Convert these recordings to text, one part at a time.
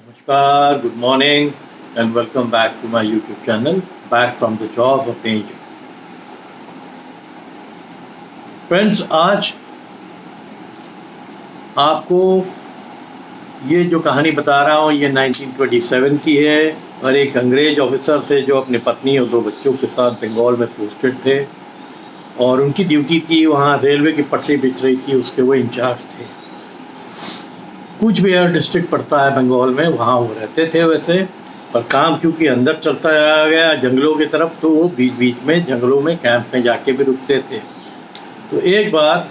Namaskar, good morning, and welcome back to my YouTube channel, back from the jaws of danger. Friends, आज आपको ये जो कहानी बता रहा हूँ ये 1927 की है और एक अंग्रेज ऑफिसर थे जो अपनी पत्नी और दो बच्चों के साथ बंगाल में पोस्टेड थे और उनकी ड्यूटी थी वहाँ रेलवे की पटरी बिछ रही थी, उसके वो इंचार्ज थे। कूच बिहार डिस्ट्रिक्ट पड़ता है बंगाल में, वहाँ वो रहते थे वैसे, पर काम क्योंकि अंदर चलता आ गया जंगलों की तरफ तो वो बीच बीच में जंगलों में कैंप में जाके भी रुकते थे। तो एक बार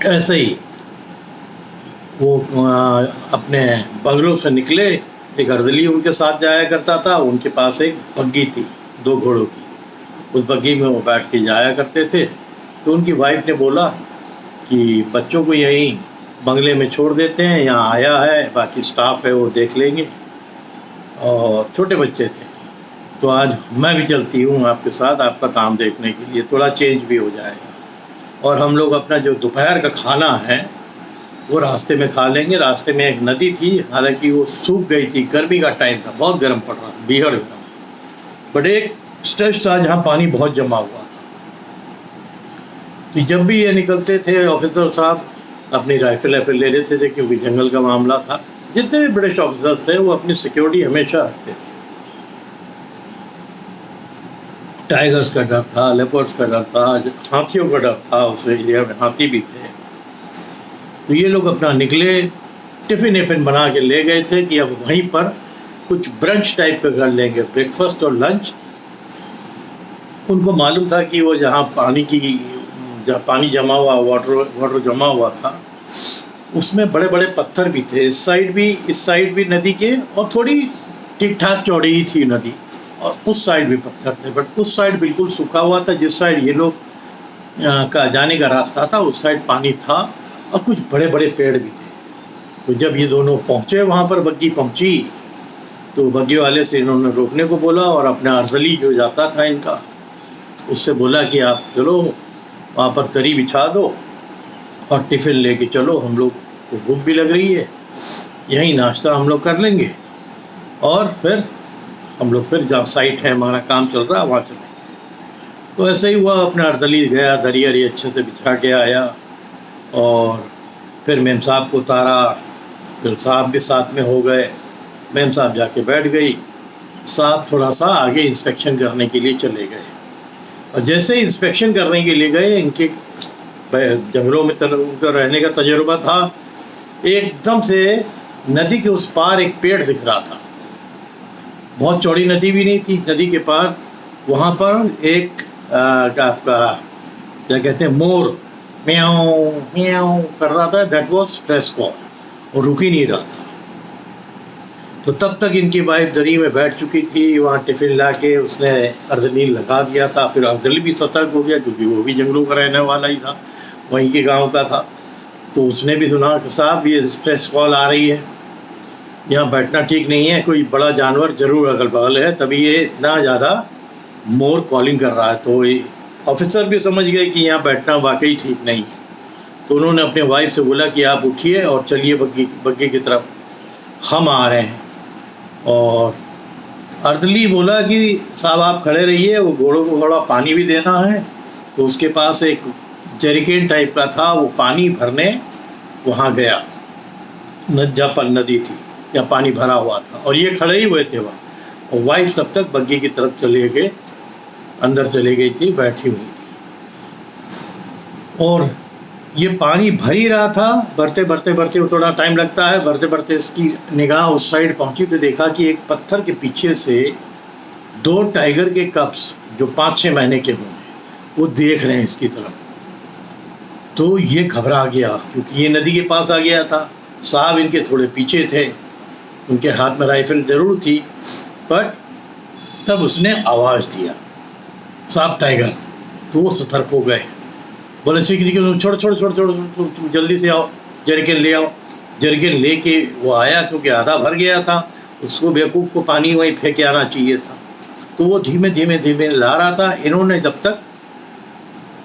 ऐसे ही वो अपने बंगलों से निकले, एक अर्दली उनके साथ जाया करता था, उनके पास एक बग्गी थी 2 घोड़ों की, उस बग्गी में वो बैठ के जाया करते थे। तो उनकी वाइफ ने बोला कि बच्चों को यहीं बंगले में छोड़ देते हैं, यहाँ आया है, बाकी स्टाफ है वो देख लेंगे, और छोटे बच्चे थे तो आज मैं भी चलती हूँ आपके साथ आपका काम देखने के लिए, थोड़ा चेंज भी हो जाएगा और हम लोग अपना जो दोपहर का खाना है वो रास्ते में खा लेंगे। रास्ते में एक नदी थी, हालांकि वो सूख गई थी, गर्मी का टाइम था, बहुत गर्म पड़ रहा था, बीहड़ गर्म, बट एक स्टेज था जहाँ पानी बहुत जमा हुआ था। तो जब भी ये निकलते थे ऑफिसर साहब अपनी राइफल ले लेते थे, क्योंकि जंगल का मामला था। जितने भी ब्रिटिश ऑफिसर्स थे वो अपनी सिक्योरिटी हमेशा रखते थे। टाइगर्स का डर था, लेपर्ड्स का डर था, हाथियों का डर था, उस एरिया में हाथी भी थे। तो ये लोग अपना निकले, टिफ़िन विफ़िन बना के ले गए थे कि अब वहीं पर कुछ ब्रंच टाइप का कर लेंगे, ब्रेकफास्ट और लंच। उनको मालूम था कि वो जहाँ पानी जमा हुआ, वाटर जमा हुआ था, उसमें बड़े बड़े पत्थर भी थे, इस साइड भी नदी के, और थोड़ी ठीक ठाक चौड़ी ही थी नदी, और उस साइड भी पत्थर थे, बट उस साइड बिल्कुल सूखा हुआ था। जिस साइड ये लोग का जाने का रास्ता था उस साइड पानी था और कुछ बड़े बड़े पेड़ भी थे। तो जब ये दोनों पहुँचे वहाँ पर, बग्गी पहुँची, तो बग्गी वाले से इन्होंने रोकने को बोला और अपना अर्दली जो जाता था इनका, उससे बोला कि आप चलो वहाँ पर तरी बिछा दो और टिफ़िन लेके चलो, हम लोग को भूख भी लग रही है, यहीं नाश्ता हम लोग कर लेंगे और फिर हम लोग फिर जहाँ साइट है हमारा काम चल रहा है वहाँ चलेंगे। तो ऐसे ही हुआ, अपना अर्दली गया, दरी अरी अच्छे से बिछा के आया और फिर मेम साहब को उतारा, फिर साहब भी साथ में हो गए। मेम साहब जाके बैठ गई, साहब थोड़ा सा आगे इंस्पेक्शन करने के लिए चले गए, और जैसे ही इंस्पेक्शन करने के लिए गए, इनके जंगलों में उनका रहने का तजुर्बा था, एकदम से नदी के उस पार एक पेड़ दिख रहा था। बहुत चौड़ी नदी भी नहीं थी, नदी के पार वहाँ पर एक क्या कहते हैं, मोर म्याऊं म्याऊं कर रहा था। दैट वाज स्ट्रेस कॉल, और रुक ही नहीं रहा था। तो तब तक इनकी वाइफ दरी में बैठ चुकी थी, वहाँ टिफ़िन ला के उसने अर्दली लगा दिया था। फिर अर्दली भी सतर्क हो गया, क्योंकि वो भी जंगलों का रहने वाला ही था, वहीं के गांव का था। तो उसने भी सुना कि साहब ये स्ट्रेस कॉल आ रही है, यहाँ बैठना ठीक नहीं है, कोई बड़ा जानवर ज़रूर अगल बगल है, तभी ये इतना ज़्यादा मोर कॉलिंग कर रहा है। तो ये ऑफिसर भी समझ गए कि यहाँ बैठना वाकई ठीक नहीं है। तो उन्होंने अपने वाइफ से बोला कि आप उठिए और चलिए बग्गी की तरफ, हम आ रहे हैं। और अर्दली बोला कि साहब आप खड़े रहिए, वो घोड़ों को थोड़ा पानी भी देना है। तो उसके पास एक जरिकेन टाइप का था, वो पानी भरने वहाँ गया, जहाँ पर नदी थी या पानी भरा हुआ था, और ये खड़े ही हुए थे वहाँ, और वाइफ तब तक बग्गी की तरफ चले गए, अंदर चली गई थी, बैठी हुई थी। और ये पानी भर ही रहा था, भरते भरते भरते थोड़ा टाइम लगता है, भरते भरते इसकी निगाह उस साइड पहुंची तो देखा कि एक पत्थर के पीछे से 2 टाइगर के कप्स जो 5-6 महीने के होंगे वो देख रहे हैं इसकी तरफ। तो ये घबरा गया, क्योंकि ये नदी के पास आ गया था, साहब इनके थोड़े पीछे थे, उनके हाथ में राइफल जरूर थी, बट तब उसने आवाज़ दिया, साहब टाइगर। तो वो सतर्क हो गए, बोले छोड़ छोड़ छोड़ छोड़, तुम जल्दी से आओ, जरकिन ले आओ। जरकिन ले के वो आया, क्योंकि आधा भर गया था, उसको बेवकूफ़ को पानी वहीं फेंक आना चाहिए था। तो वो धीमे धीमे धीमे ला रहा था। इन्होंने जब तक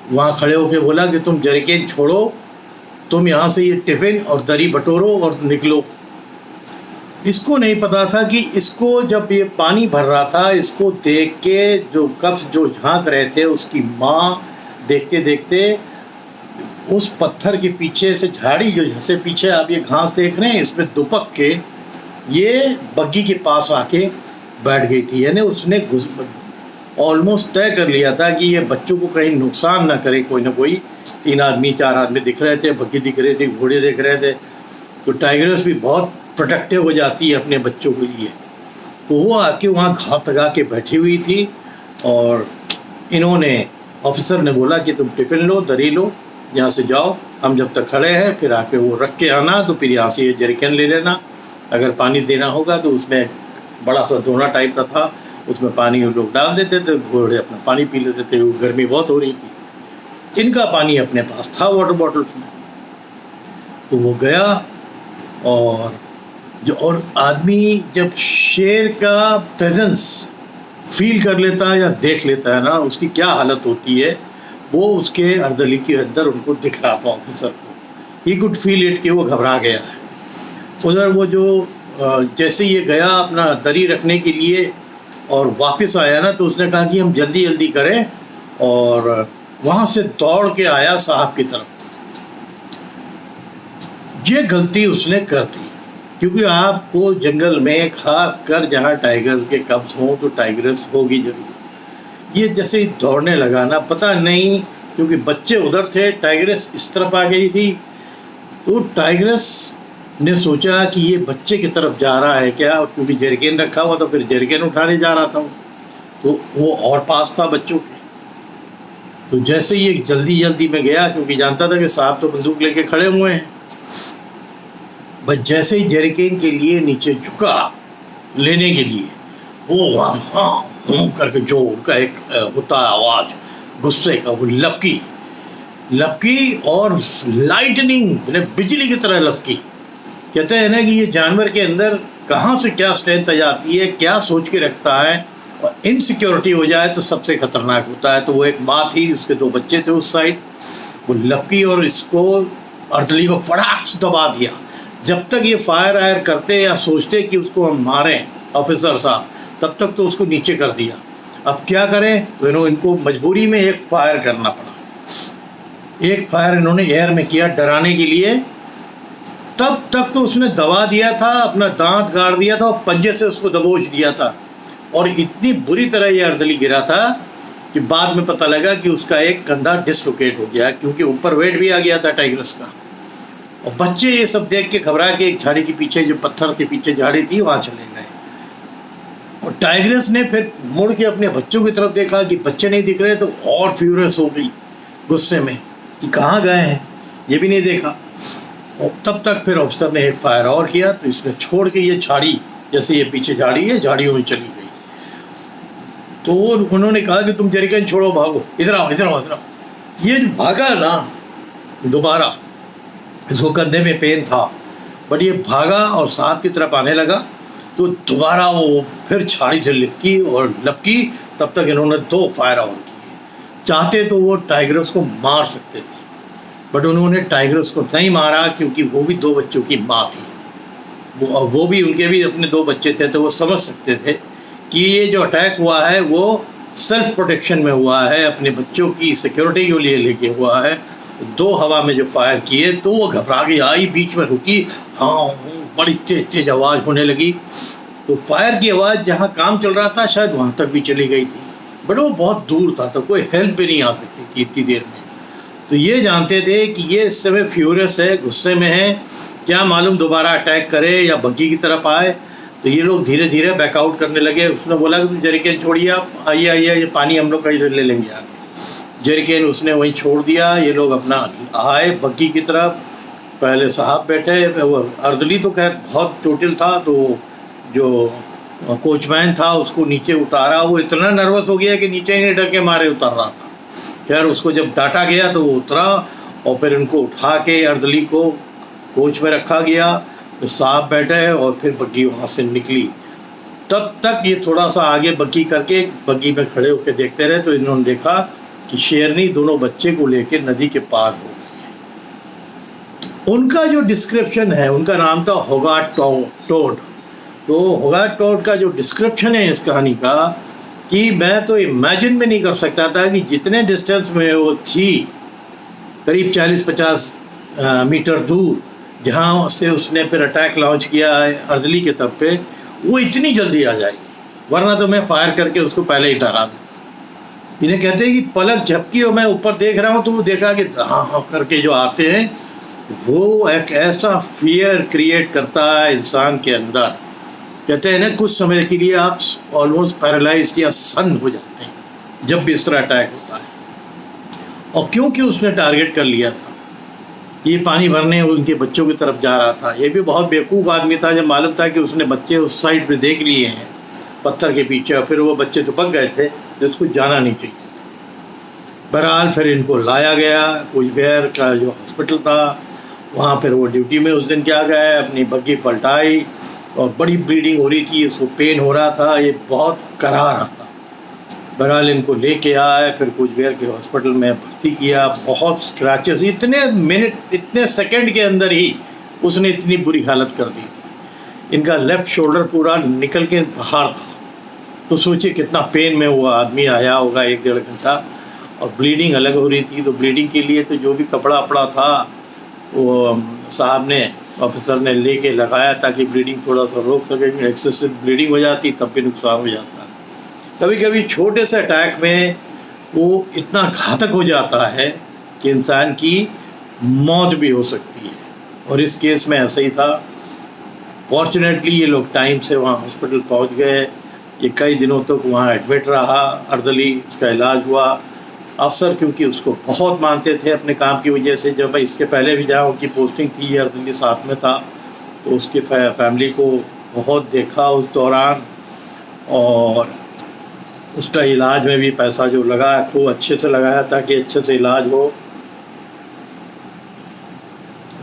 वहाँ खड़े होकर बोला कि तुम जरकिन छोड़ो, तुम यहाँ से ये टिफ़िन और दरी बटोरो और निकलो। इसको नहीं पता था कि इसको जब ये पानी भर रहा था, इसको देख के जो कब्ज जो झांक रहे थे, उसकी माँ देखते देखते उस पत्थर के पीछे से झाड़ी जो जैसे पीछे आप ये घास देख रहे हैं, इसमें दुपक के ये बग्गी के पास आके बैठ गई थी। यानी उसने ऑलमोस्ट तय कर लिया था कि ये बच्चों को कहीं नुकसान ना करे। कोई ना कोई 3 आदमी 4 आदमी दिख रहे थे, बग्गी दिख रही थी, घोड़े दिख रहे थे। तो टाइगर्स भी बहुत प्रोटेक्टिव हो जाती है अपने बच्चों के लिए। तो वो आके वहाँ घात लगा के बैठी हुई थी और इन्होंने ऑफिसर ने बोला कि तुम टिफ़िन लो, दरी लो, यहाँ से जाओ, हम जब तक खड़े हैं फिर आके वो रख के आना, तो फिर यहाँ से ये जरिकन ले लेना, अगर पानी देना होगा तो उसमें बड़ा सा दोना टाइप का था, उसमें पानी वो लोग डाल देते थे, घोड़े अपना पानी पी लेते थे। गर्मी बहुत हो रही थी, इनका पानी अपने पास था वाटर बॉटल्स में। तो वो गया और आदमी जब शेर का प्रेजेंस फील कर लेता है या देख लेता है ना, उसकी क्या हालत होती है, वो उसके अर्दली के अंदर उनको दिख रहा था ऑफिसर को। ही कुड फील इट कि वो घबरा गया है। उधर वो जो जैसे ये गया अपना दरी रखने के लिए और वापस आया ना, तो उसने कहा कि हम जल्दी जल्दी करें, और वहाँ से दौड़ के आया साहब की तरफ। ये गलती उसने कर दी, क्योंकि आपको जंगल में खास कर जहाँ टाइगर के कब्ज हों तो टाइगर्स होगी जरूर। ये जैसे ही दौड़ने लगा ना, पता नहीं, क्योंकि बच्चे उधर थे, टाइगर्स इस तरफ आ गई थी, तो टाइगर्स ने सोचा कि ये बच्चे की तरफ जा रहा है क्या, क्योंकि जरिकेन रखा हुआ था, फिर जरिकेन उठाने जा रहा था तो वो और पास था बच्चों के। तो जैसे ये जल्दी जल्दी में गया, क्योंकि जानता था कि साहब तो बंदूक लेके खड़े हुए हैं, बस जैसे ही जरिकेन के लिए नीचे झुका लेने के लिए, वो हाँ करके जो उनका एक होता है आवाज़ गुस्से का, वो लपकी और लाइटनिंग, बिजली की तरह लपकी। कहते हैं ना कि ये जानवर के अंदर कहाँ से क्या स्ट्रेंथ आ जाती है, क्या सोच के रखता है, और इनसिक्योरिटी हो जाए तो सबसे खतरनाक होता है। तो वो एक माँ थी, उसके 2 बच्चे थे उस साइड, वो लपकी और इसको अर्दली को फटाक से दबा दिया। जब तक ये फायर आयर करते या सोचते कि उसको हम मारें ऑफिसर साहब, तब तक तो उसको नीचे कर दिया। अब क्या करें, तो इनको मजबूरी में एक फायर करना पड़ा। एक फायर इन्होंने एयर में किया डराने के लिए। तब तक तो उसने दबा दिया था, अपना दांत गाड़ दिया था और पंजे से उसको दबोच दिया था, और इतनी बुरी तरह ये अर्दली गिरा था कि बाद में पता लगा कि उसका एक कंधा डिसलोकेट हो गया, क्योंकि ऊपर वेट भी आ गया था टाइगर्स का। और बच्चे ये सब देख के घबरा के एक झाड़ी के पीछे, जो पत्थर के पीछे झाड़ी थी, वहाँ चले गए। और टाइगर्स ने फिर मुड़ के अपने बच्चों की तरफ देखा कि बच्चे नहीं दिख रहे, तो और फ्यूरियस हो गई गुस्से में कि कहाँ गए हैं, ये भी नहीं देखा। और तब तक फिर अफसर ने एक फायर और किया, तो इसने छोड़ के ये झाड़ी, जैसे ये पीछे झाड़ी है, झाड़ियों में चली गई। तो उन्होंने कहा कि तुम जरिकेन छोड़ो, भागो, इधर आओ इधर आओ इधर आओ। ये भागा ना दोबारा, इसको कंधे में पेन था, बट ये भागा और साहब की तरफ आने लगा, तो दोबारा वो फिर झाड़ी से लपकी। तब तक इन्होंने 2 फायर और किए। चाहते तो वो टाइगर्स को मार सकते थे, बट उन्होंने टाइगर्स को नहीं मारा, क्योंकि वो भी 2 बच्चों की माँ थी। वो भी, उनके भी अपने 2 बच्चे थे, तो वो समझ सकते थे कि ये जो अटैक हुआ है वो सेल्फ प्रोटेक्शन में हुआ है, अपने बच्चों की सिक्योरिटी के लिए लेके हुआ है। 2 हवा में जो फायर किए, तो वो घबरा गई, आई बीच में रुकी, हाँ बड़ी तेज आवाज़ होने लगी। तो फायर की आवाज़ जहाँ काम चल रहा था शायद वहाँ तक भी चली गई थी, बट वो बहुत दूर था, तो कोई हेल्प भी नहीं आ सकती थी इतनी देर में। तो ये जानते थे कि ये इस समय फ्यूरियस है, गुस्से में है, क्या मालूम दोबारा अटैक करे या बग्गी की तरफ आए। तो ये लोग धीरे धीरे बैकआउट करने लगे। उसने बोला कि तुम जरिकेन छोड़िए, आप आइए आइए, ये पानी हम लोग कहीं ले लेंगे आगे। जरिकेन उसने वहीं छोड़ दिया। ये लोग अपना आए बग्गी की तरफ। पहले साहब बैठे, वो अर्दली तो खैर बहुत चोटिल था, तो जो कोचमैन था उसको नीचे उतारा। वो इतना नर्वस हो गया कि नीचे नहीं डर के मारे उतर रहा था। खैर उसको जब डांटा गया तो वो उतरा, और फिर उनको उठा के अर्दली को कोच में रखा गया। तो साहब बैठे और फिर बग्गी वहाँ से निकली। तब तक ये थोड़ा सा आगे बग्गी करके बग्गी में खड़े होकर देखते रहे, तो इन्होंने देखा कि शेरनी दोनों बच्चे को लेकर नदी के पार हो गई। उनका जो डिस्क्रिप्शन है, उनका नाम था होगार्ट टोड। तो होगार्ट टॉड का जो डिस्क्रिप्शन है इस कहानी का, कि मैं तो इमेजिन भी नहीं कर सकता था कि जितने डिस्टेंस में वो थी, करीब 40-50 मीटर दूर, जहाँ से उसने फिर अटैक लॉन्च किया है अर्दली के तरफ पे, वो इतनी जल्दी आ जाएगी, वरना तो मैं फायर करके उसको पहले ही डरा दूँ। इन्हें कहते हैं कि पलक झपकी और मैं ऊपर देख रहा हूँ तो वो देखा कि हाँ करके जो आते हैं, वो एक ऐसा फियर क्रिएट करता है इंसान के अंदर। कहते हैं ना, कुछ समय के लिए आप ऑलमोस्ट पैरालाइज या सन हो जाते हैं जब भी इस तरह अटैक होता है। और क्योंकि उसने टारगेट कर लिया था, ये पानी भरने उनके बच्चों की तरफ जा रहा था। ये भी बहुत बेवकूफ़ आदमी था जब मालूम था कि उसने बच्चे उस साइड पे देख लिए हैं पत्थर के पीछे, और फिर वो बच्चे तो पक गए थे तो उसको जाना नहीं चाहिए। बहरहाल फिर इनको लाया गया कुचबिहार का जो हॉस्पिटल था, वहाँ फिर वो ड्यूटी में उस दिन क्या गए, अपनी बग्गी पलटाई और बड़ी ब्लीडिंग हो रही थी, उसको पेन हो रहा था, ये बहुत करा रहा था। बहरहाल इनको लेके आए, फिर कुचबिहार के हॉस्पिटल में भर्ती किया। बहुत स्क्रैचेस, इतने मिनट इतने सेकंड के अंदर ही उसने इतनी बुरी हालत कर दी थी। इनका लेफ़्ट शोल्डर पूरा निकल के बाहर था। तो सोचिए कितना पेन में वो आदमी आया होगा, 1-1.5 घंटा, और ब्लीडिंग अलग हो रही थी। तो ब्लीडिंग के लिए तो जो भी कपड़ा वपड़ा था वो साहब ने, ऑफिसर ने लेके लगाया ताकि ब्लीडिंग थोड़ा सा रोक सके। एक्सेसिव ब्लीडिंग हो जाती तब भी नुकसान हो जाता। कभी कभी छोटे से अटैक में वो इतना घातक हो जाता है कि इंसान की मौत भी हो सकती है, और इस केस में ऐसा ही था। फॉर्चुनेटली ये लोग टाइम से वहाँ हॉस्पिटल पहुँच गए। ये कई दिनों तक वहाँ एडमिट रहा अर्दली, उसका इलाज हुआ। अफसर क्योंकि उसको बहुत मानते थे अपने काम की वजह से, जब इसके पहले भी जहाँ उनकी पोस्टिंग थी अर्दली साथ में था, तो उसकी फैमिली को बहुत देखा उस दौरान, और उसका इलाज में भी पैसा जो लगा खूब अच्छे से लगाया ताकि अच्छे से इलाज हो।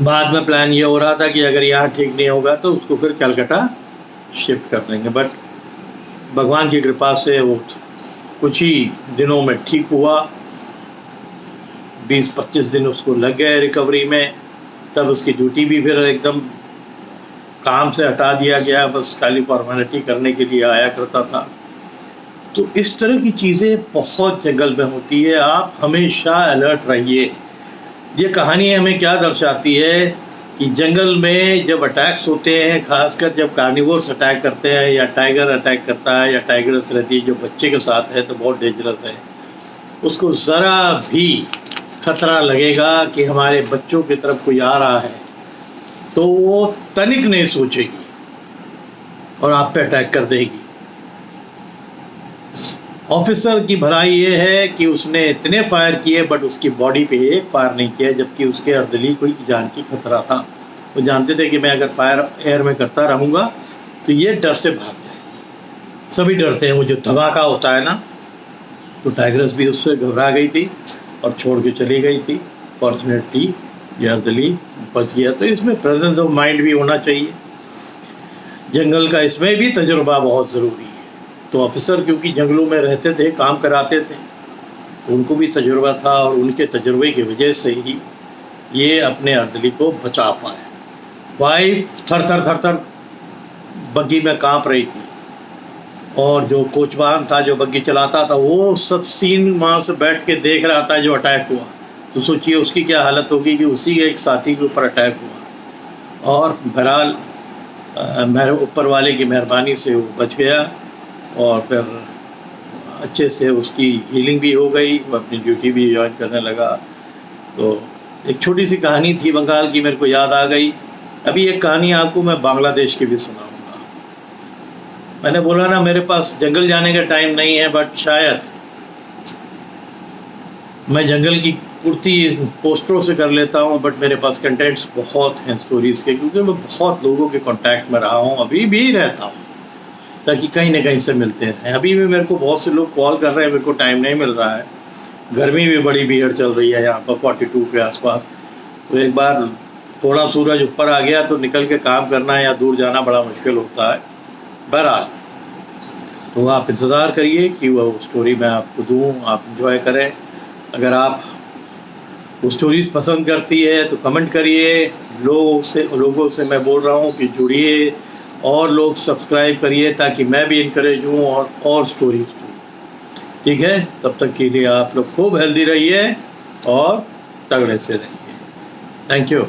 बाद में प्लान ये हो रहा था कि अगर यहाँ ठीक नहीं होगा तो उसको फिर कलकत्ता शिफ्ट कर देंगे, बट भगवान की कृपा से वो कुछ ही दिनों में ठीक हुआ। 20-25 दिन उसको लग गए रिकवरी में। तब उसकी ड्यूटी भी फिर एकदम काम से हटा दिया गया, बस खाली फॉर्मेलिटी करने के लिए आया करता था। तो इस तरह की चीज़ें बहुत जंगल में होती है। आप हमेशा अलर्ट रहिए। ये कहानी हमें क्या दर्शाती है कि जंगल में जब अटैक्स होते हैं, खासकर जब कार्निवोर्स अटैक करते हैं या टाइगर अटैक करता है या टाइगर्स रहती है जो बच्चे के साथ है, तो बहुत डेंजरस है। उसको ज़रा भी खतरा लगेगा कि हमारे बच्चों की तरफ कोई आ रहा है तो वो तनिक नहीं सोचेगी और आप पे अटैक कर देगी। ऑफिसर की भलाई ये है कि उसने इतने फायर किए बट उसकी बॉडी पे एक फायर नहीं किया, जबकि उसके अर्दली कोई जान की खतरा था। वो जानते थे कि मैं अगर फायर एयर में करता रहूँगा तो ये डर से भाग जाएगी। सभी डरते हैं, वो जो धमाका होता है ना, तो टाइग्रेस भी उससे घबरा गई थी और छोड़ के चली गई थी। फॉर्चुनेटली ये अर्दली बच गया। तो इसमें प्रेजेंस ऑफ माइंड भी होना चाहिए। जंगल का इसमें भी तजुर्बा बहुत ज़रूरी है। तो ऑफिसर क्योंकि जंगलों में रहते थे, काम कराते थे, तो उनको भी तजुर्बा था, और उनके तजुर्बे की वजह से ही ये अपने अर्दली को बचा पाए। वाइफ थर थर थर थर बग्गी में कांप रही थी, और जो कोचवान था जो बग्गी चलाता था वो सब सीन वहाँ से बैठ के देख रहा था जो अटैक हुआ। तो सोचिए उसकी क्या हालत होगी कि उसी के एक साथी के ऊपर अटैक हुआ, और बहरहाल ऊपर वाले की मेहरबानी से वो बच गया, और फिर अच्छे से उसकी हीलिंग भी हो गई, वो अपनी ड्यूटी भी ज्वाइन करने लगा। तो एक छोटी सी कहानी थी बंगाल की, मेरे को याद आ गई। अभी एक कहानी आपको मैं बांग्लादेश की भी सुनाऊंगा। मैंने बोला ना मेरे पास जंगल जाने का टाइम नहीं है, बट शायद मैं जंगल की पूर्ति पोस्टरों से कर लेता हूँ, बट मेरे पास कंटेंट्स बहुत हैं स्टोरीज़ के, क्योंकि मैं बहुत लोगों के कांटेक्ट में रहा हूँ, अभी भी रहता हूँ, ताकि कहीं ना कहीं से मिलते हैं। अभी भी मेरे को बहुत से लोग कॉल कर रहे हैं, मेरे को टाइम नहीं मिल रहा है। गर्मी भी बड़ी भीड़ चल रही है यहाँ पर 42 के आसपास। तो एक बार थोड़ा सूरज ऊपर आ गया तो निकल के काम करना या दूर जाना बड़ा मुश्किल होता है। बहरहाल तो आप इंतज़ार करिए कि वह स्टोरी मैं आपको दूँ, आप इंजॉय करें। अगर आप वो स्टोरीज़ पसंद करती है तो कमेंट करिए। लोगों से मैं बोल रहा हूँ कि जुड़िए, और लोग सब्सक्राइब करिए ताकि मैं भी इनकरेज हूँ और स्टोरीज। ठीक है, तब तक के लिए आप लोग खूब हेल्दी रहिए और तगड़े से रहिए। Thank you.